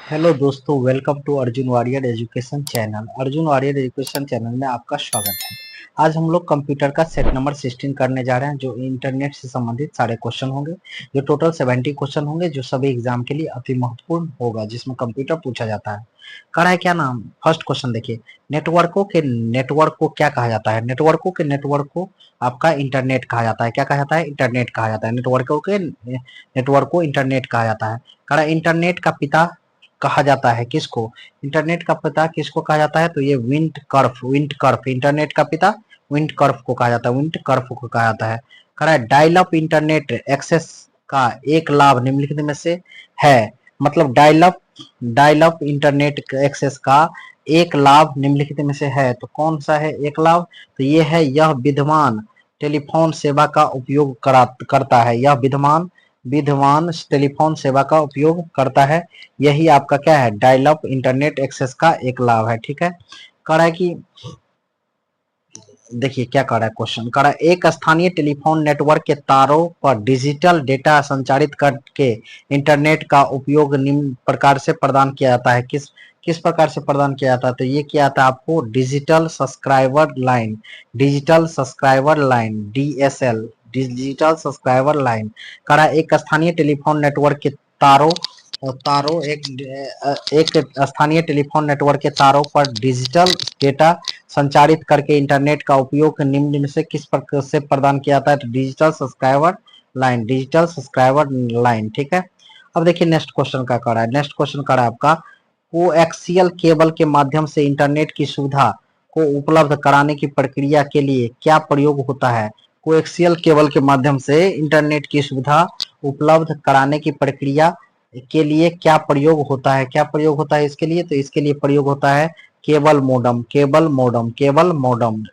Hello दोस्तों, welcome to Arjun Warrior education channel. Arjun Warrior education channel में आपका स्वागत है। आज हम लोग कंप्यूटर का सेट नंबर 16 करने जा रहे हैं, जो इंटरनेट से संबंधित सारे क्वेश्चन होंगे। जो टोटल 70 क्वेश्चन होंगे, जो सभी एग्जाम के लिए अति महत्वपूर्ण होगा, जिसमें कंप्यूटर पूछा जाता है। करा है क्या नाम? फर्स्ट क्वेश्चन देखिए, नेटवर्क को क्या कहा जाता है? नेटवर्क को आपका इंटरनेट कहा जाता है। क्या कहा जाता है? इंटरनेट कहा जाता है। नेटवर्क को इंटरनेट कहा जाता है। करा इंटरनेट का पिता कहा जाता है किसको? इंटरनेट का पिता किसको कहा जाता है? तो ये विंट कर्फ इंटरनेट का पिता विंट कर्फ को कहा जाता है। विंट कर्फ को कहा जाता है। कह रहा है डायल अप इंटरनेट एक्सेस का एक लाभ निम्नलिखित में से है। मतलब डायल अप इंटरनेट एक्सेस का एक लाभ निम्नलिखित में से है, तो कौन सा है एक लाभ? तो ये है, यह विद्यमान टेलीफोन सेवा का उपयोग करता है। यह विद्यमान विद्यमान टेलीफोन सेवा का उपयोग करता है। यही आपका क्या है? डायल अप इंटरनेट एक्सेस का एक लाभ है। ठीक है। कह रहा है कि देखिए क्या कर रहा है क्वेश्चन। कर रहा है एक स्थानीय टेलीफोन नेटवर्क के तारों पर डिजिटल डेटा संचारित करके इंटरनेट का उपयोग निम्न प्रकार से प्रदान किया जाता है। किस प्रकार से प्रदान किया जाता है? तो ये क्या आता है आपको? Digital subscriber line DSL, digital subscriber line. कह रहा है एक स्थानीय टेलीफोन नेटवर्क के तारों तारों एक स्थानीय टेलीफोन नेटवर्क के तारों पर डिजिटल डेटा संचारित करके इंटरनेट का उपयोग निम्न में से किस प्रकार से प्रदान किया जाता है? तो डिजिटल सब्सक्राइबर लाइन। ठीक है। अब देखिए नेक्स्ट क्वेश्चन का करा है। नेक्स्ट क्वेश्चन करा है आपका, कोएक्सियल केबल के माध्यम से इंटरनेट की सुविधा को उपलब्ध कराने की प्रक्रिया के लिए क्या प्रयोग होता है? कोएक्सियल केबल के माध्यम से इंटरनेट की सुविधा उपलब्ध कराने की प्रक्रिया के लिए क्या प्रयोग होता है? क्या प्रयोग होता है इसके लिए? तो इसके लिए प्रयोग होता है केबल मोडम।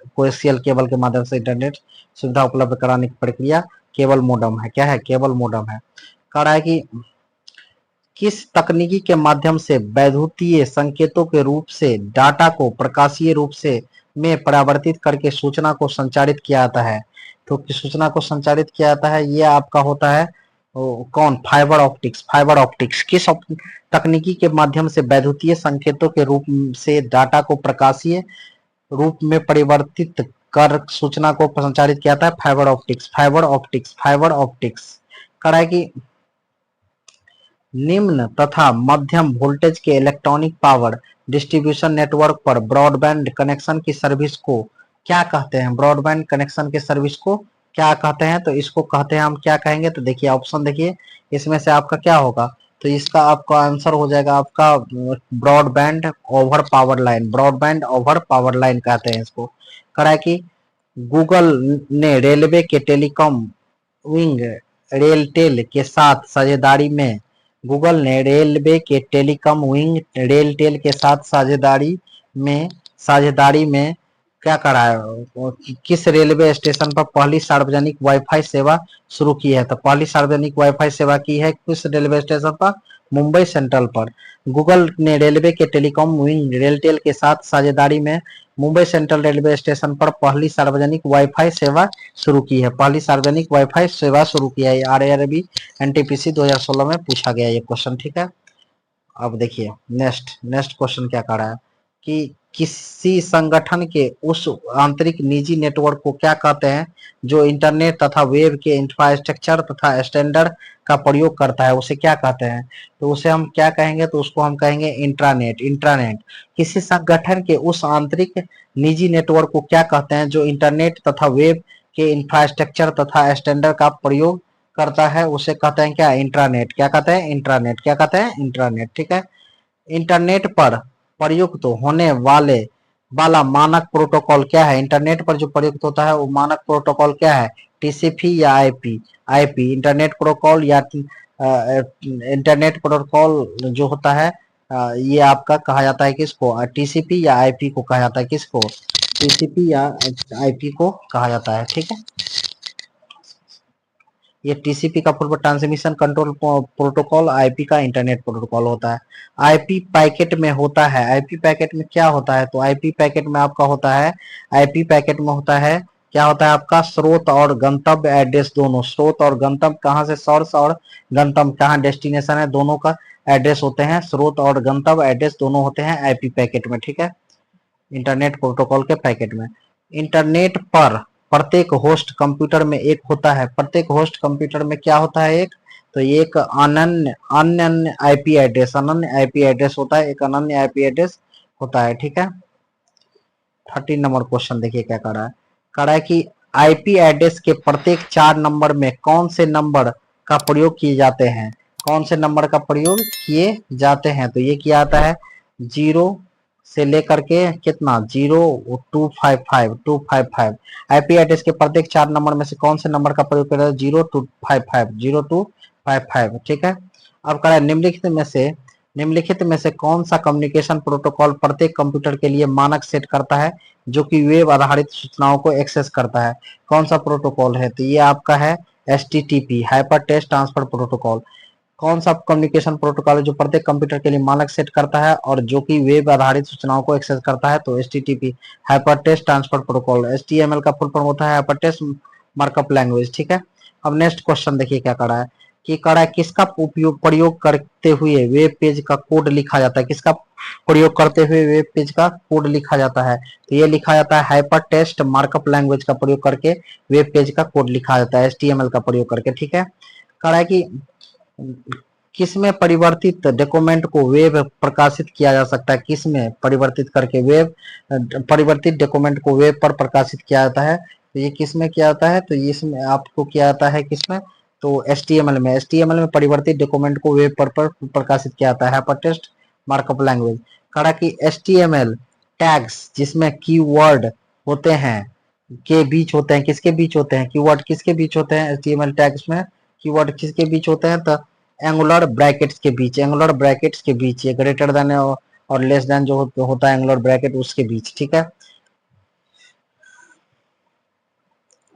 कोएक्सियल केबल के माध्यम से इंटरनेट सुविधा उपलब्ध कराने की प्रक्रिया केबल मोडम है। क्या है? केबल मोडम है। कह रहा है कि किस तकनीकी के माध्यम से वैद्युतीय संकेतों के रूप से डाटा को प्रकाशीय रूप से में परिवर्तित करके सूचना को संचारित किया जाता है? तो किस सूचना को संचारित किया जाता है? ये आपका होता है कौन? फाइबर ऑप्टिक्स तकनीकी के माध्यम से वैद्युतीय संकेतों के रूप से डाटा को प्रकाशीय रूप में परिवर्तित कर सूचना को संचारित किया जाता है। Fibre optics. कह है कि निम्न तथा मध्यम वोल्टेज के इलेक्ट्रॉनिक पावर डिस्ट्रीब्यूशन नेटवर्क पर ब्रॉडबैंड कनेक्शन की सर्विस को क्या कहते हैं? ब्रॉडबैंड कनेक्शन के सर्विस को क्या कहते हैं? तो इसको कहते हैं, हम क्या कहेंगे? तो देखिए ऑप्शन देखिए, इसमें से आपका क्या होगा? तो इसका आपका आंसर हो जाएगा आपका broadband over power line. Broadband over power line कहते हैं इसको। करा है कि गूगल ने रेलवे के टेलीकॉम विंग रेलटेल के साथ साझेदारी में गूगल ने रेलवे के टेलीकॉम विंग रेलटेल के साथ साझेदारी में क्या करा है? किस रेलवे स्टेशन पर पहली सार्वजनिक वाईफाई सेवा शुरू की है? तो पहली सार्वजनिक वाईफाई सेवा की है किस रेलवे स्टेशन पर? मुंबई सेंट्रल पर। गूगल ने रेलवे के टेलीकॉम विंग रेलटेल के साथ साझेदारी में मुंबई सेंट्रल रेलवे स्टेशन पर पहली सार्वजनिक वाईफाई सेवा शुरू की है। पहली सार्वजनिक वाईफाई सेवा शुरू किया है। आरआरबी एनटीपीसी 2016 में पूछा गया ये क्वेश्चन। ठीक है। अब देखिए नेक्स्ट क्वेश्चन क्या कर रहा है कि किसी संगठन के उस आंतरिक निजी नेटवर्क को क्या कहते हैं जो इंटरनेट तथा वेब के इंफ्रास्ट्रक्चर तथा स्टैंडर्ड का प्रयोग करता है? उसे क्या कहते हैं? तो उसे हम क्या कहेंगे? तो उसको हम कहेंगे इंट्रानेट। किसी संगठन के उस आंतरिक निजी नेटवर्क को क्या कहते हैं जो इंटरनेट तथा वेब के इंफ्रास्ट्रक्चर तथा स्टैंडर्ड का प्रयोग करता है? उसे कहते हैं क्या? इंट्रानेट। क्या कहते हैं? इंट्रानेट। क्या कहते हैं? इंट्रानेट। ठीक है। इंटरनेट पर प्रयुक्त होने वाला मानक प्रोटोकॉल क्या है? इंटरनेट पर जो प्रयुक्त होता है वो मानक प्रोटोकॉल क्या है? टीसीपी या आईपी इंटरनेट प्रोटोकॉल या इंटरनेट प्रोटोकॉल जो होता है ये आपका कहा जाता है किसको? टीसीपी या आईपी को कहा जाता है। किसको? टीसीपी या आईपी को कहा जाता है। ठीक है। ये टीसीपी का full transmission control protocol, IP का इंटरनेट प्रोटोकॉल होता है। आईपी पैकेट में होता है, आईपी पैकेट में क्या होता है? तो आईपी पैकेट में आपका होता है, आईपी पैकेट में होता है क्या होता है आपका? स्रोत और गंतव्य एड्रेस दोनों। स्रोत और गंतव्य कहाँ से सोर्स और गंतव्य कहाँ डेस्टिनेशन है, दोनों का एड्रेस होते हैं, स्रोत और गंतव्य एड्रेस दोनों होते हैं आईपी पैकेट में, ठीक है, इंटरनेट प्रोटोकॉल के पैकेट में। इंटरनेट पर प्रत्येक होस्ट कंप्यूटर में एक होता है, प्रत्येक होस्ट कंप्यूटर में क्या होता है, एक, तो ये एक अनन्य अनन्य आईपी एड्रेस, अनन्य आईपी एड्रेस होता है, एक अनन्य आईपी एड्रेस होता है, ठीक है। 13 नंबर क्वेश्चन देखिए क्या कह रहा है कि आईपी एड्रेस के प्रत्येक 4 नंबर में कौन से नंबर का प्रयोग किए जाते हैं, कौन से नंबर का प्रयोग किए जाते हैं, तो ये क्या आता है, 0 से लेकर के कितना, 0255 आईपी एड्रेस के प्रत्येक 4 नंबर में से कौन से नंबर का प्रयोग किया जाता है, 0255, ठीक है। अब कह रहा है निम्नलिखित में से कौन सा कम्युनिकेशन प्रोटोकॉल प्रत्येक कंप्यूटर के लिए मानक सेट करता है जो कि वेब आधारित सूचनाओं को एक्सेस करता है, कौन सा प्रोटोकॉल है, तो ये आपका है HTTP, hyper text transfer protocol. कौन सा कम्युनिकेशन प्रोटोकॉल है जो प्रत्येक कंप्यूटर के लिए मानक सेट करता है और जो कि वेब आधारित सूचनाओं को एक्सेस करता है, तो HTTP, hyper text transfer protocol. HTML का फुल फॉर्म होता है हाइपर टेक्स्ट मार्कअप लैंग्वेज, ठीक है। अब नेक्स्ट क्वेश्चन देखिए क्या कर रहा है कि कह रहा है किसका प्रयोग करते हुए वेब पेज का कोड लिखा जाता है, किसका प्रयोग करते हुए वेब पेज का कोड लिखा जाता है, तो ये लिखा जाता है हाइपर टेक्स्ट मार्कअप लैंग्वेज का प्रयोग करके वेब पेज का कोड लिखा जाता है, HTML का प्रयोग करके, ठीक है। कह रहा है कि किसमें परिवर्तित डॉक्यूमेंट को वेब प्रकाशित किया जा सकता है, किसमें परिवर्तित करके वेब परिवर्तित डॉक्यूमेंट को वेब पर प्रकाशित किया जाता है, तो ये किसमें किया जाता है, तो इसमें आपको किया जाता है किसमें, तो HTML में परिवर्तित डॉक्यूमेंट को वेब पर प्रकाशित किया जाता है, हाइपरटेक्स्ट मार्कअप लैंग्वेज। कहा कि HTML टैग्स जिसमें कीवर्ड होते हैं के बीच होते हैं, किसके बीच होते हैं, कीवर्ड किसके बीच होते हैं, HTML टैग्स में कीवर्ड किसके बीच होते हैं, तो एंगुलर ब्रैकेट्स के बीच, एंगुलर ब्रैकेट्स के बीच, ये ग्रेटर देन और लेस देन जो होता है एंगुलर ब्रैकेट उसके बीच, ठीक है।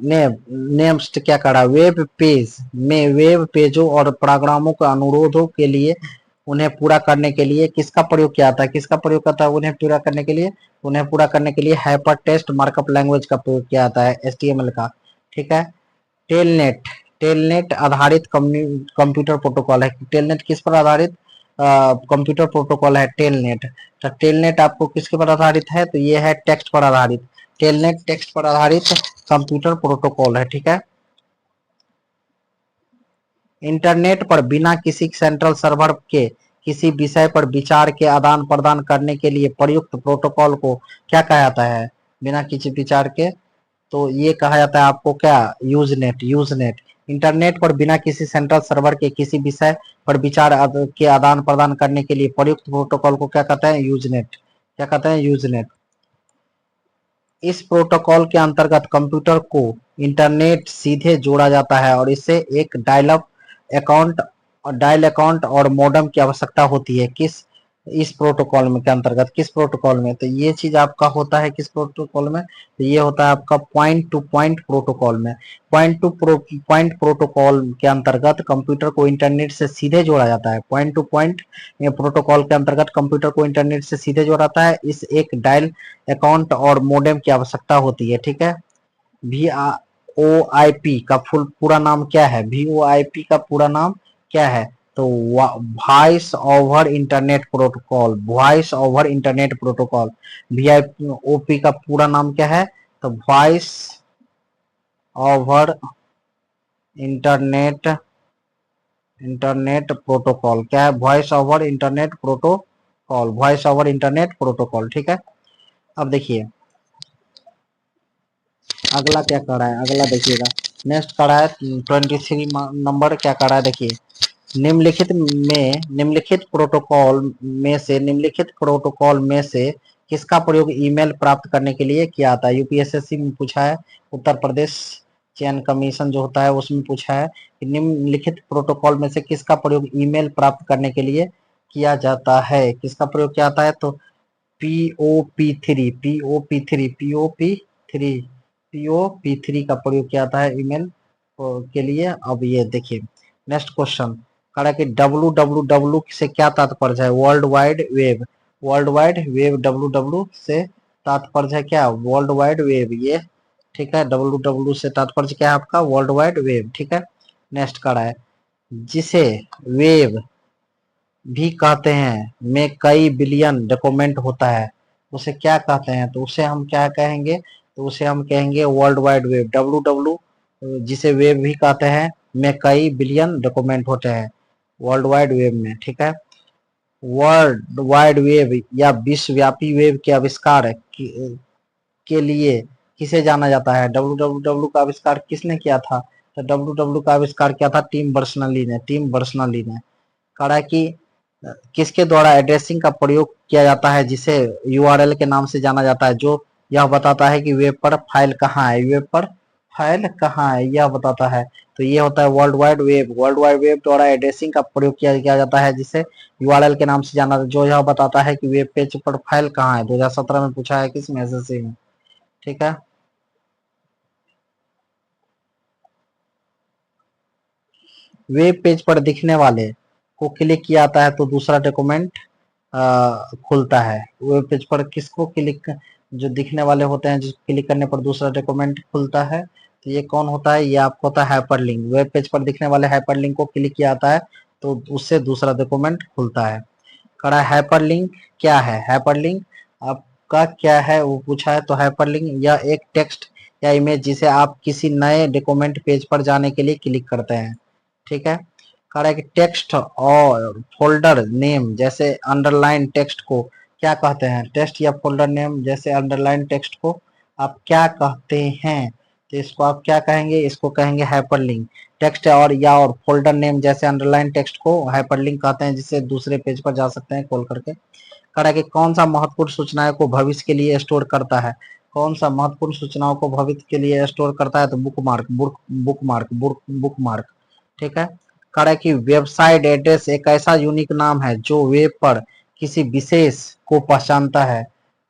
नेम्स क्या करा, वेब पेज में वेब पेजों और प्रोग्रामों के अनुरोधों के लिए उन्हें पूरा करने के लिए किसका प्रयोग किया था, किसका प्रयोग करता है उन्हें पूरा करने के लिए, उन्हें पूरा करने के लिए हाइपर टेक्स्ट मार्कअप लैंग्वेज का प्रयोग किया जाता है, HTML का, ठीक है। टेलनेट, टेलनेट आधारित कंप्यूटर प्रोटोकॉल है, टेलनेट किस पर आधारित कंप्यूटर प्रोटोकॉल है, टेलनेट। तो टेलनेट आपको किसके पर आधारित है, तो ये है टेक्स्ट पर आधारित, टेलनेट टेक्स्ट पर आधारित कंप्यूटर प्रोटोकॉल है, ठीक है। इंटरनेट पर बिना किसी सेंट्रल सर्वर के किसी विषय पर विचार के आदान प्रदान करने के लिए प्रयुक्त प्रोटोकॉल को क्या कहा जाता है, बिना किसी विचार के, तो ये कहा जाता है आपको क्या, यूजनेट, यूजनेट। इंटरनेट पर बिना किसी सेंट्रल सर्वर के किसी विषय पर विचार के आदान प्रदान करने के लिए प्रयुक्त प्रोटोकॉल को क्या कहते हैं, यूजनेट, क्या कहते हैं, यूजनेट। इस प्रोटोकॉल के अंतर्गत कंप्यूटर को इंटरनेट सीधे जोड़ा जाता है और इससे एक डायल अकाउंट और मॉडेम की आवश्यकता होती है, किस इस प्रोटोकॉल में के अंतर्गत, किस प्रोटोकॉल में, तो ये चीज आपका होता है किस प्रोटोकॉल में, तो ये होता है आपका पॉइंट टू पॉइंट प्रोटोकॉल में। पॉइंट प्रोटोकॉल के अंतर्गत कंप्यूटर को इंटरनेट से सीधे जोड़ा जाता है, पॉइंट टू पॉइंट प्रोटोकॉल के अंतर्गत कंप्यूटर को इंटरनेट से सीधे जोड़ा जाता है, इस एक डायल अकाउंट और मॉडेम की आवश्यकता होती है, ठीक है। VoIP का पूरा नाम क्या है, VoIP का पूरा नाम क्या है, तो voice over internet protocol, voice over internet protocol. VoIP का पूरा नाम क्या है, तो voice over internet internet protocol, क्या है, voice over internet protocol, voice over internet protocol, ठीक है। अब देखिए अगला क्या कर रहा है, अगला देखिएगा, नेक्स्ट कर रहा है 23 नंबर, क्या कर रहा है देखिए, निम्नलिखित प्रोटोकॉल में से किसका प्रयोग ईमेल प्राप्त करने के लिए किया जाता है, यूपीएसएससी में पूछा है, उत्तर प्रदेश चयन कमीशन जो होता है उसमें पूछा है कि निम्नलिखित प्रोटोकॉल में से किसका प्रयोग ईमेल प्राप्त करने के लिए किया जाता है, किसका प्रयोग किया जाता है, तो POP3 का प्रयोग किया जाता है ईमेल के लिए। अब ये देखिए नेक्स्ट क्वेश्चन कह रहा है कि www से क्या तात्पर्य है, world wide web, world wide web, www से तात्पर्य है क्या, वर्ल्ड वाइड वेब, ये ठीक है, www से तात्पर्य क्या है आपका, वर्ल्ड वाइड वेब, ठीक है। नेक्स्ट कह रहा है जिसे वेब भी कहते हैं में कई बिलियन डॉक्यूमेंट होता है, उसे क्या कहते हैं? तो उसे हम क्या कहेंगे? तो उसे हम कहेंगे world wide web, W W, जिसे वेब भी कहते हैं, में कई बिलियन डॉक्यूमेंट होते हैं वर्ल्ड वाइड वेब में। ठीक है, वर्ल्ड वाइड वेब या विश्वव्यापी वेब के आविष्कार के लिए किसे जाना जाता है? डब्लू डब्लू डब्लू का आविष्कार किसने किया था? तो डब्लू डब्लू का आविष्कार किया था टिम बर्नर्स-ली ने। टिम बर्नर्स-ली ने कहा कि किसके द्वारा एड्रेसिंग का प्रयोग किया जाता है जिसे यूआरएल के नाम से जाना जाता है, जो यह बताता है कि वेब पर फाइल कहाँ है, वेब पर फाइल कहाँ है यह बताता है। तो ये होता है world wide web. World wide web द्वारा एड्रेसिंग का प्रयोग किया जाता है जिसे यूआरएल के नाम से जाना, जो यह बताता है कि वेब पेज पर फाइल कहाँ है। 2017 में पूछा है किस में, एसएससी में। ठीक है, वेब पेज पर दिखने वाले को क्लिक किया जाता है तो दूसरा डॉक्यूमेंट खुलता है। वेब पेज पर किसको क्लिक, जो दिखने वाले होते हैं, जिस क्लिक करने पर दूसरा डॉक्यूमेंट खुलता है, तो ये कौन होता है? ये आपको होता है हाइपरलिंक। वेब पेज पर दिखने वाले हाइपरलिंक को क्लिक किया जाता है तो उससे दूसरा डॉक्यूमेंट खुलता है। कड़ा हाइपरलिंक क्या है? हाइपरलिंक आपका क्या है वो पूछा है। तो हाइपरलिंक यह एक टेक्स्ट या इमेज जिसे आप किसी नए डॉक्यूमेंट पेज पर जाने के लिए क्लिक करते हैं। ठीक है, कह रहा है कि टेक्स्ट और फोल्डर नेम जैसे अंडरलाइन टेक्स्ट को क्या कहते हैं? टेक्स्ट या फोल्डर नेम जैसे अंडरलाइन टेक्स्ट को आप क्या कहते हैं? तो इसको आप क्या कहेंगे? इसको कहेंगे हाइपरलिंक। टेक्स्ट और फोल्डर नेम जैसे अंडरलाइन टेक्स्ट को हाइपरलिंक कहते हैं, जिससे दूसरे पेज पर जा सकते हैं खोल करके। कह रहा है कि कौन सा महत्वपूर्ण सूचनाओं को भविष्य के लिए स्टोर करता है? कौन सा महत्वपूर्ण सूचनाओं को भविष्य के लिए स्टोर करता है? तो बुकमार्क। ठीक है, कह रहा है कि वेबसाइट एड्रेस एक ऐसा यूनिक नाम है जो वेब पर किसी विशेष को पहचानता है।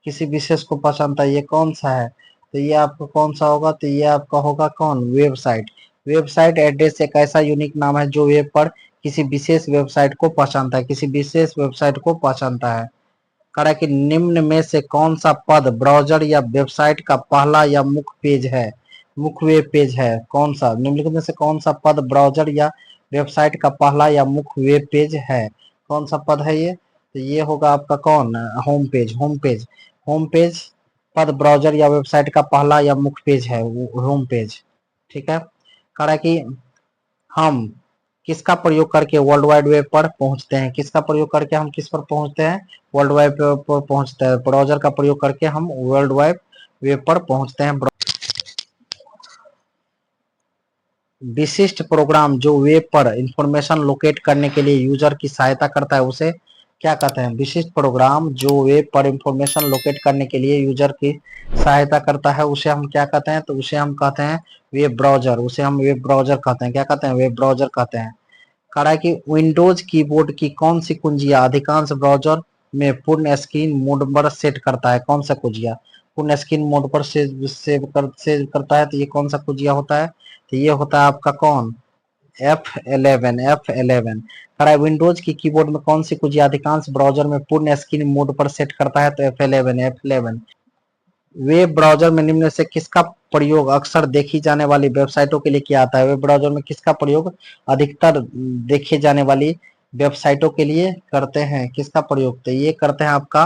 किसी विशेष को पहचानता है, ये कौन सा है? तो ये आपका कौन सा होगा? तो ये आपका होगा कौन? वेबसाइट। वेबसाइट एड्रेस एक ऐसा यूनिक नाम है जो वेब पर किसी विशेष वेबसाइट को पहचानता है, किसी विशेष वेबसाइट को पहचानता है। कह रहा है कि निम्न में से कौन सा पद ब्राउज़र या वेबसाइट का पहला या मुख्य पेज है? मुख्य वेब पेज है कौन सा? निम्नलिखित में से कौन सा पद ब्राउज़र या वेबसाइट का पहला या मुख्य वेब पेज है? कौन सा पद है ये? तो ये होगा आपका कौन? Home page. होम पेज पद ब्राउज़र या वेबसाइट का पहला या मुख्य पेज है, होम पेज। ठीक है, कह रहा है कि हम किसका प्रयोग करके वर्ल्ड वाइड वेब पर पहुंचते हैं? किसका प्रयोग करके हम किस पर पहुंचते हैं? वर्ल्ड वाइड वेब पर पहुंचते हैं। ब्राउजर का प्रयोग करके हम वर्ल्ड वाइड वेब पर पहुंचते हैं। विशिष्ट प्रोग्राम जो वेब पर इंफॉर्मेशन लोकेट करने के लिए यूजर की सहायता करता है उसे क्या कहते हैं? विशिष्ट प्रोग्राम जो वेब पर इंफॉर्मेशन लोकेट करने के लिए यूजर की सहायता करता है उसे हम क्या कहते हैं? तो उसे हम कहते हैं वेब ब्राउजर। उसे हम वेब ब्राउजर कहते हैं। क्या कहते हैं? वेब ब्राउजर कहते हैं। कह रहा है कि विंडोज कीबोर्ड की कौन सी कुंजियां अधिकांश ब्राउजर में पूर्ण स्क्रीन मोड पर सेट करता है? कौन सा कुंजिया पूर्ण स्क्रीन मोड पर सेव करता है? तो ये कौन सा कुंजिया होता है? तो ये होता है आपका कौन? F11। कह रहा है विंडोज की कीबोर्ड में कौन सी कुंजिया अधिकांश ब्राउजर में पूर्ण स्क्रीन मोड पर सेट करता है? तो F11। वेब ब्राउज़र में निम्न से किसका प्रयोग अक्सर देखी जाने वाली वेबसाइटों के लिए किया जाता है? वेब ब्राउज़र में किसका प्रयोग अधिकतर देखे जाने वाली वेबसाइटों के लिए करते हैं? किसका प्रयोग? तो ये करते हैं आपका,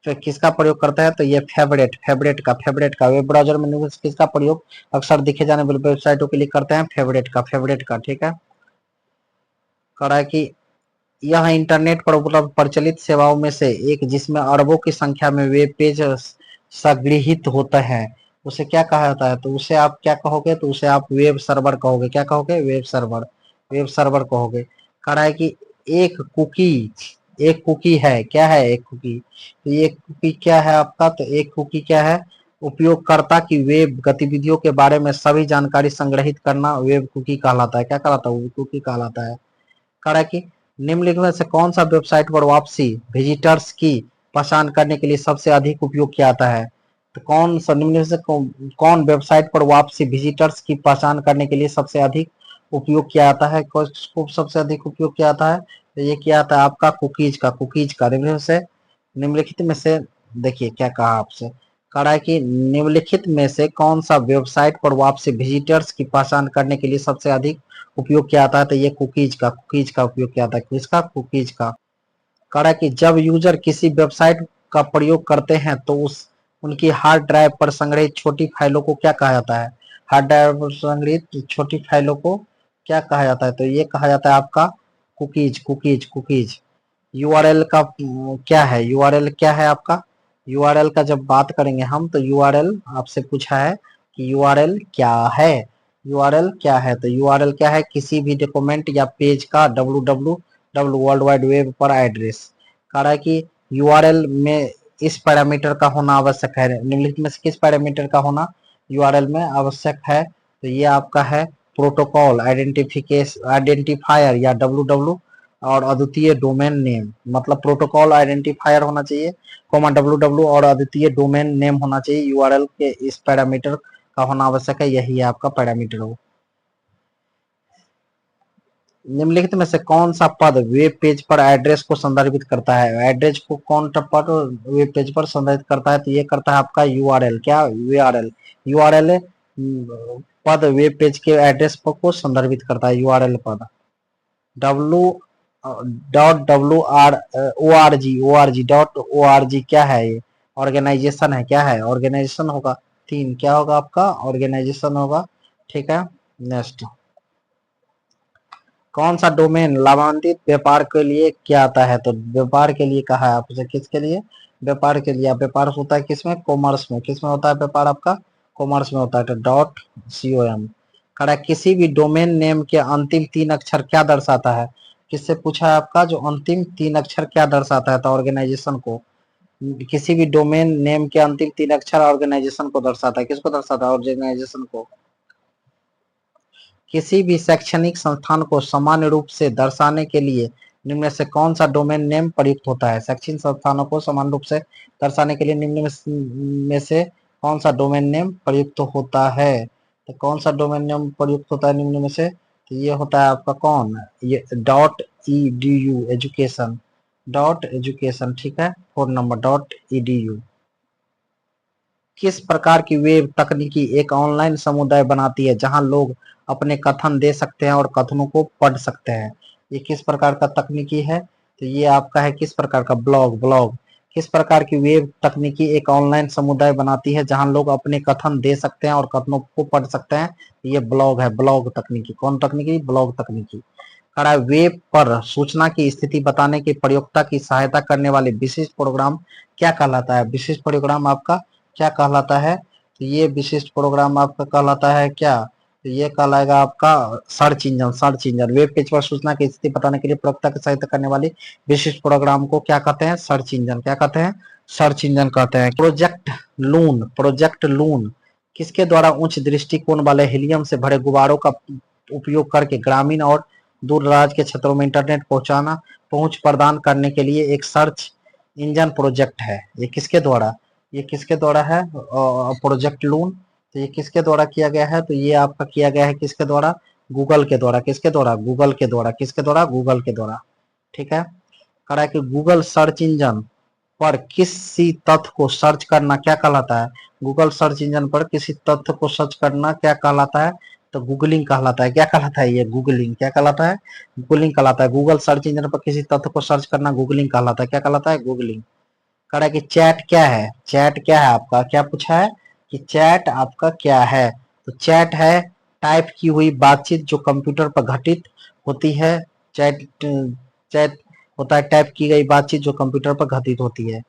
तो किसका प्रयोग करता है? तो ये फेवरेट का वेब ब्राउज़र में निम्न से किसका प्रयोग अक्सर दिखे जाने वाली वेबसाइटों के लिए करते हैं? फेवरेट का। ठीक है, कह रहा है कि यह इंटरनेट पर उपलब्ध प्रचलित सेवाओं में से एक जिसमें अरबों की संख्या में वेब पेज संग्रहित होते हैं उसे क्या कहा जाता है? तो उसे आप क्या कहोगे? तो उसे आप वेब सर्वर कहोगे। क्या कहोगे? वेब सर्वर कहोगे। कह रहा है कि एक कुकी एक कुकी है। क्या है एक कुकी? तो ये कुकी क्या है आपका? तो एक कुकी क्या है? उपयोगकर्ता की वेब गतिविधियों के बारे में सभी जानकारी संग्रहित करना वेब कुकी कहलाता है। क्या कहलाता है? वेब कुकी कहलाता है। कह रहा है कि निम्नलिखित में से कौन सा वेबसाइट पर वापसी विजिटर्स की पहचान करने के लिए सबसे अधिक उपयोग किया जाता है? तो कौन सा निम्नलिखित से कौन वेबसाइट पर वापसी विजिटर्स की पहचान करने के लिए सबसे अधिक उपयोग किया जाता है? किसको सबसे अधिक उपयोग किया जाता है? तो ये किया जाता है आपका कुकीज का। निम्नलिखित में से देखिए क्या कहा आपसे। कह रहा है कि निम्नलिखित में से कौन सा वेबसाइट पर वापसी विजिटर्स की पहचान करने के लिए सबसे अधिक उपयोग किया जाता है? तो ये कुकीज का उपयोग किया जाता है। किसका? कुकीज का। कहा कि जब यूजर किसी वेबसाइट का प्रयोग करते हैं तो उस उनकी हार्ड ड्राइव पर संग्रहित छोटी फाइलों को क्या कहा जाता है? हार्ड ड्राइव पर संग्रहित छोटी फाइलों को क्या कहा जाता है? तो ये कहा जाता है आपका कुकीज। यूआरएल का क्या है? यूआरएल क्या है आपका? यूआरएल का जब बात करेंगे हम तो यूआरएल आपसे पूछा है कि यूआरएल क्या है? यूआरएल क्या है? तो यूआरएल क्या है? किसी भी डॉक्यूमेंट या पेज का www वर्ल्ड वाइड वेब पर एड्रेस। कह रहा है कि यूआरएल में इस पैरामीटर का होना आवश्यक है। निम्नलिखित में से किस पैरामीटर का होना यूआरएल में आवश्यक है? तो ये आपका है प्रोटोकॉल आइडेंटिफायर या www और अद्वितीय डोमेन नेम। मतलब प्रोटोकॉल आइडेंटिफायर होना चाहिए, www और अद्वितीय डोमेन नेम होना चाहिए। यूआरएल के इस पैरामीटर का होना आवश्यक है, यही है आपका पैरामीटर हो। निम्नलिखित में से कौन सा पद वेब पेज पर एड्रेस को संदर्भित करता है? एड्रेस को कौन सा पद वेब पेज पर संदर्भित करता है? तो ये करता है आपका यूआरएल। क्या? यूआरएल। यूआरएल पद वेब पेज के एड्रेस को संदर्भित करता है, यूआरएल पद। W dot W R O R G dot O R G क्या है? ये ऑर्गेनाइजेशन है। क्या है? ऑर्गेनाइजेशन होगा। 3 क्या होगा आपका? ऑर्गेनाइजेशन होगा। ठीक है, नेक्स्ट। कौन सा डोमेन लाभान्वित व्यापार के लिए क्या आता है? तो व्यापार के लिए कहा है आपसे। किसके लिए? व्यापार के लिए। व्यापार होता है किसमें? कॉमर्स में। किसमें होता है व्यापार आपका? कॉमर्स में होता है। तो डॉट com। खड़ा किसी भी डोमेन नेम के अंतिम 3 अक्षर क्या दर्शाता है? किससे पूछा है आपका? जो अंतिम 3 अक्षर क्या दर्शाता है? तो ऑर्गेनाइजेशन को। किसी भी डोमेन नेम के अंतिम 3 अक्षर ऑर्गेनाइजेशन को दर्शाता है। किसको दर्शाता है? ऑर्गेनाइजेशन को। किसी भी शैक्षणिक संस्थान को सामान्य रूप से दर्शाने के लिए निम्न में से कौन सा डोमेन नेम प्रयुक्त होता है? शैक्षणिक संस्थानों को समान रूप से दर्शाने के लिए निम्न में से कौन सा डोमेन नेम प्रयुक्त होता है? तो कौन सा डोमेन नेम प्रयुक्त होता है निम्न में से? तो ये होता है आपका कौन? ये .edu एजुकेशन। .एजुकेशन। ठीक है, 4 नंबर .edu। किस प्रकार की वेब तकनीकी एक ऑनलाइन समुदाय बनाती है जहां लोग अपने कथन दे सकते हैं और कथनों को पढ़ सकते हैं? ये किस प्रकार का तकनीकी है? तो ये आपका है किस प्रकार का? ब्लॉग। किस प्रकार की वेब तकनीकी एक ऑनलाइन समुदाय बनाती है जहां लोग अपने कथन दे सकते हैं और कथनों को पढ़ सकते हैं? ये ब्लॉग है। ब्लॉग तकनीकी। कौन तकनीकी? ब्लॉग तकनीकी। खड़ा वेब पर सूचना की स्थिति बताने के प्रयोक्ता की सहायता करने वाले विशिष्ट प्रोग्राम क्या कहलाता है? विशिष्ट प्रोग्राम आपका क्या कहलाता है? तो ये विशिष्ट प्रोग्राम आपका कहलाता है क्या? तो ये कहलाएगा आपका सर्च इंजन। वेब पेज पर सूचना की स्थिति बताने के लिए प्रवक्ता की सहायता करने वाली विशिष्ट प्रोग्राम को क्या कहते हैं? Search engine. क्या कहते हैं? सर्च इंजन कहते हैं। प्रोजेक्ट लून किसके द्वारा उच्च दृष्टिकोण वाले हीलियम से भरे गुब्बारों का उपयोग करके ग्रामीण और दूर दराज के क्षेत्रों में इंटरनेट पहुंच प्रदान करने के लिए एक सर्च इंजन प्रोजेक्ट है? ये किसके द्वारा? ये किसके द्वारा है? प्रोजेक्ट लून। तो ये किसके द्वारा किया गया है? तो ये आपका किया गया है किसके द्वारा? गूगल के द्वारा। किसके द्वारा? गूगल के द्वारा। किसके द्वारा? गूगल के द्वारा। ठीक है, कह रहा है कि गूगल सर्च इंजन पर किसी तथ्य को सर्च करना क्या कहलाता है? गूगल सर्च इंजन पर किसी तथ्य को सर्च करना क्या कहलाता है? तो गूगलिंग कहलाता है। क्या कहलाता है? ये गूगलिंग। क्या कहलाता है? गूगलिंग कहलाता है। गूगल सर्च इंजन पर किसी तथ्य को सर्च करना गूगलिंग कहलाता है। क्या कहलाता है? गूगलिंग। कह रहा है कि चैट क्या है? चैट क्या है आपका? क्या पूछा है कि चैट आपका क्या है? तो चैट है टाइप की हुई बातचीत जो कंप्यूटर पर घटित होती है। चैट चैट होता है टाइप की गई बातचीत जो कंप्यूटर पर घटित होती है।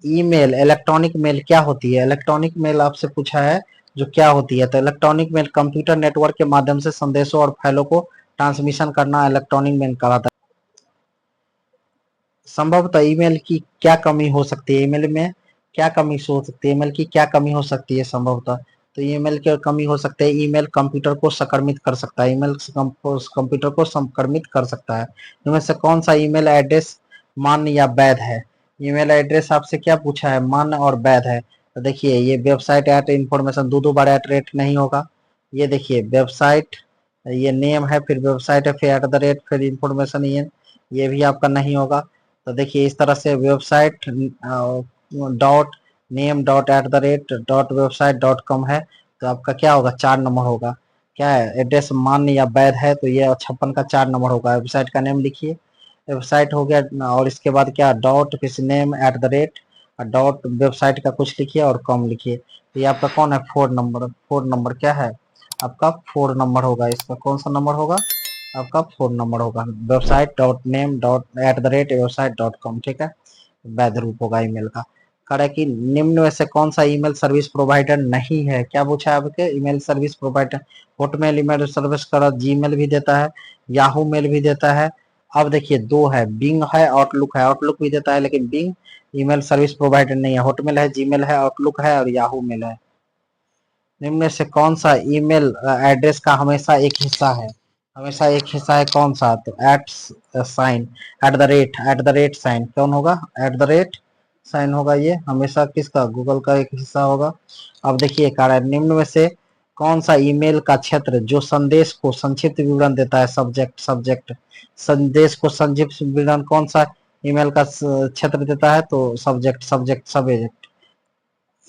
ईमेल, इलेक्ट्रॉनिक मेल क्या होती है? इलेक्ट्रॉनिक मेल आपसे पूछा है जो क्या होती है? तो इलेक्ट्रॉनिक मेल कंप्यूटर नेटवर्क के माध्यम से संदेशों और फाइलों को ट्रांसमिशन करना इलेक्ट्रॉनिक मेल कहलाता है। संभवतः ईमेल की क्या कमी हो सकती है? ईमेल में क्या कमी हो सकती है? ईमेल की क्या कमी हो सकती है संभवतः? तो ईमेल की कमी हो सकती है। ईमेल कंप्यूटर को संक्रमित कर सकता है। ईमेल कंप्यूटर को संक्रमित कर सकता है। इनमें से कौन सा ईमेल एड्रेस मान्य या वैध है? ईमेल एड्रेस आपसे क्या पूछा है? मान्य और वैध है। तो देखिए ये वेबसाइट एट इंफॉर्मेशन दो बार एट रेट नहीं होगा। ये देखिए वेबसाइट, ये नेम है, फिर वेबसाइट है, फिर एट द रेट, फिर इंफॉर्मेशन, ये भी आपका नहीं होगा। तो देखिए इस तरह से website dot name dot eight the rate dot website dot com है। तो आपका क्या होगा? 4 नंबर होगा। क्या है? एड्रेस मान्य या वैध है तो ये 56 का 4 नंबर होगा। वेबसाइट का नेम लिखिए। वेबसाइट हो गया, और इसके बाद क्या डॉट किसी name at the rate dot website का कुछ लिखिए और कॉम लिखिए। तो ये आपका कौन है 4 नंबर, 4 नंबर क्या है आपका 4 नंबर होगा। इसका कौन सा नंबर होगा आपका 4 नंबर होगा। Website dot name dot eight the rate website dot com, ठीक है, वैध रूप होगा ईमेल का। कह रहा है कि निम्न में से कौन सा ईमेल सर्विस प्रोवाइडर नहीं है। क्या पूछा है आपके email service provider. Hotmail email service का जीमेल भी देता है, याहू मेल भी देता है। अब देखिए दो है, बिंग है, आउटलुक है। आउटलुक भी देता है लेकिन बिंग ईमेल सर्विस प्रोवाइडर नहीं है। हॉटमेल है, जीमेल है, आउटलुक है और याहू मेल है। निम्न में से कौन सा ईमेल एड्रेस का हमेशा एक हिस्सा है। हमेशा एक हिस्सा है कौन सा, तो at sign at the rate sign कौन होगा, एट द रेट साइन होगा। ये हमेशा किसका, गूगल का एक हिस्सा होगा। अब देखिए कारण निम्न में से कौन सा ईमेल का क्षेत्र जो संदेश को संक्षिप्त विवरण देता है, सब्जेक्ट सब्जेक्ट संदेश को संक्षिप्त विवरण कौन सा ईमेल का क्षेत्र देता है, तो सब्जेक्ट सब्जेक्ट सब्जेक्ट।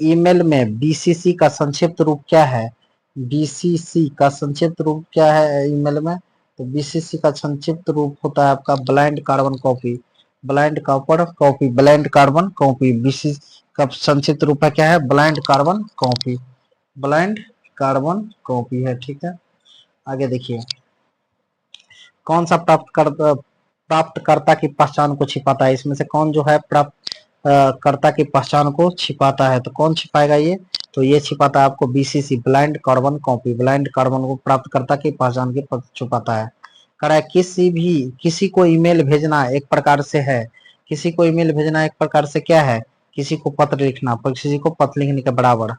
ईमेल में बीसीसी का संक्षिप्त रूप क्या है, बीसीसी का संक्षिप्त रूप क्या है ईमेल में, तो बीसीसी का संक्षिप्त रूप होता है आपका blind carbon copy, blind carbon copy, blind carbon copy. BCC का संक्षिप्त रूप है क्या है, blind carbon copy, blind carbon copy है, ठीक है। आगे देखिए कौन सा प्राप्तकर्ता की पहचान को छिपाता है। इसमें से कौन जो है प्राप्त कर्ता की पहचान को छिपाता है, तो कौन छिपाएगा ये, तो ये छिपाता है आपको BCC blind carbon copy, blind carbon को प्राप्तकर्ता की पहचान की छुपाता है। कह रहा है किसी को ईमेल भेजना एक प्रकार से है, किसी को ईमेल भेजना एक प्रकार से क्या है, किसी को पत्र लिखना, पर किसी को पत्र लिखने के बराबर।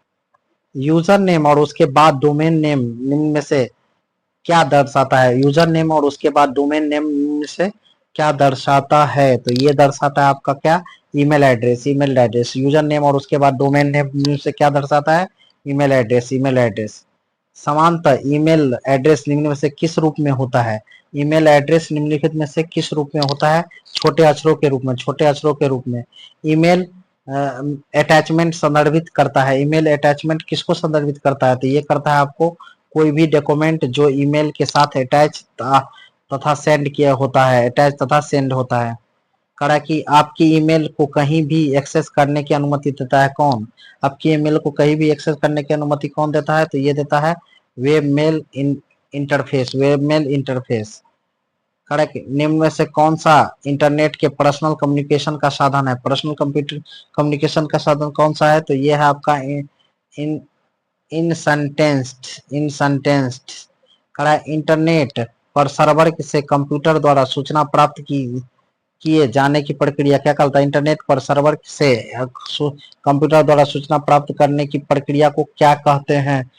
यूजर नेम और उसके बाद डोमेन नेम निम्न में से क्या दर्शाता है, यूजर नेम और उसके बाद डोमेन नेम से क्या दर्शाता है, तो ये दर्शाता है आपका क्या, email address, email address. User name और उसके बाद डोमेन नेम से क्या दर्शाता है, ईमेल एड्रेस, ईमेल एड्रेस। समांतर ईमेल एड्रेस निम्न में से किस रूप में होता है, ईमेल एड्रेस निम्नलिखित में से किस रूप में होता है, छोटे अक्षरों के रूप में, छोटे अक्षरों के रूप में। ईमेल अटैचमेंट संदर्भित करता है, ईमेल अटैचमेंट किसको संदर्भित करता है, तो ये करता है आपको कोई भी डॉक्यूमेंट जो ईमेल के साथ अटैच तथा सेंड किया होता है, अटैच तथा सेंड होता है। करा कि आपकी ईमेल को कहीं भी एक्सेस करने की अनुमति देता है कौन, आपकी ईमेल को कहीं भी एक्सेस करने की अनुमति कौन देता है, तो ये देता है web mail interface, web mail interface. Correct. निम्न में से कौन सा इंटरनेट के पर्सनल कम्युनिकेशन का साधन है, पर्सनल कंप्यूटर कम्युनिकेशन का साधन कौन सा है, तो ये है आपका इन इन सेंटेंस्ड करा इंटरनेट पर सर्वर से कंप्यूटर द्वारा सूचना प्राप्त की किए जाने की प्रक्रिया क्या कहलाता है, इंटरनेट पर सर्वर से कंप्यूटर द्वारा सूचना प्राप्त करने की प्रक्रिया को क्या कहते हैं,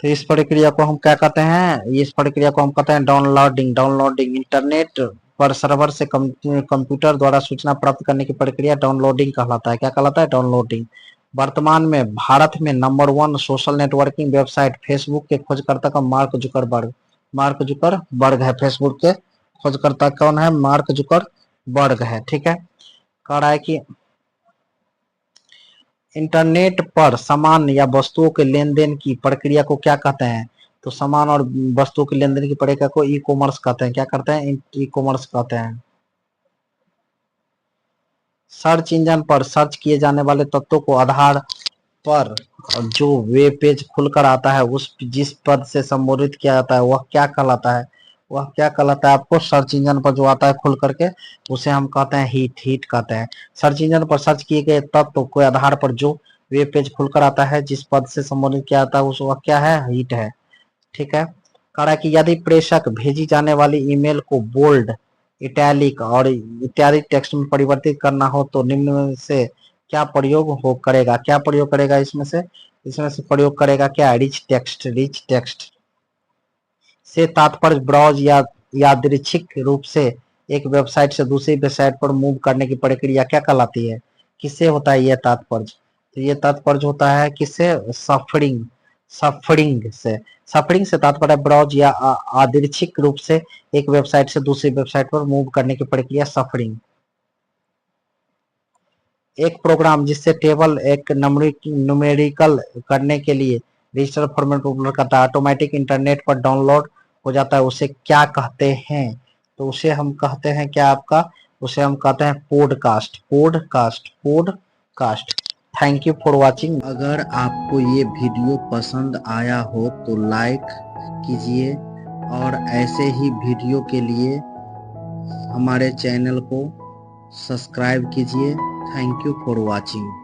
तो इस प्रक्रिया को हम क्या कहते हैं, इस प्रक्रिया को हम कहते हैं डाउनलोडिंग, डाउनलोडिंग। इंटरनेट पर सर्वर से कंप्यूटर द्वारा सूचना प्राप्त करने की प्रक्रिया डाउनलोडिंग कहलाता है, क्या कहलाता है, डाउनलोडिंग। वर्तमान में भारत में number 1 social networking website Facebook के खोजकर्ता का मार्क जुकरबर्ग, मार्क जुकरबर्ग है, फेसबुक के खोजकर्ता कौन है, मार्क जुकरबर्ग है, ठीक है। कह रहा है कि इंटरनेट पर सामान या वस्तुओं के लेन देन की प्रक्रिया को क्या कहते हैं, तो सामान और वस्तुओं के लेन देन की प्रक्रिया को ई कॉमर्स कहते हैं, क्या करते हैं, ई कॉमर्स कहते हैं। सर्च इंजन पर सर्च किए जाने वाले तत्वों को आधार पर जो वेब पेज खुलकर आता है उस जिस पद से संबोधित किया जाता है वह क्या कहलाता है, वह क्या कहलाता है आपको, सर्च इंजन पर जो आता है खुल करके उसे हम कहते हैं हिट, हिट कहते हैं। सर्च इंजन पर सर्च किए गए तत्व के आधार पर जो वेब पेज खुलकर आता है जिस पद से संबोधित किया जाता है उस वह क्या है, हिट है, ठीक है। कह रहा है कि यदि प्रेषक भेजी जाने वाली ईमेल को बोल्ड, इटैलिक और इत्यादि टेक्स्ट में परिवर्तित करना हो तो निम्न में से क्या प्रयोग हो करेगा, क्या प्रयोग करेगा, इसमें से प्रयोग करेगा क्या, रिच टेक्स्ट, रिच टेक्स्ट। से तात्पर्य ब्राउज या यादृच्छिक रूप से एक वेबसाइट से दूसरी वेबसाइट पर मूव करने की प्रक्रिया क्या कहलाती है, किससे होता है यह तात्पर्य, तो ये तात्पर्य होता है किससे, सफरिंग, सफरिंग से। सफरिंग से तात्पर्य ब्राउज या यादृच्छिक रूप से एक वेबसाइट से दूसरी वेबसाइट पर मूव करने की प्रक्रिया सफरिंग। एक प्रोग्राम जिससे टेबल एक न्यूमेरिकल करने के लिए रजिस्टर फॉर्मेट उपलब्ध करता है ऑटोमेटिक इंटरनेट पर डाउनलोड हो जाता है उसे क्या कहते हैं, तो उसे हम कहते हैं क्या आपका, उसे हम कहते हैं podcast, podcast, podcast. Thank you for watching. अगर आपको ये वीडियो पसंद आया हो तो लाइक कीजिए और ऐसे ही वीडियो के लिए हमारे चैनल को सब्सक्राइब कीजिए। Thank you for watching.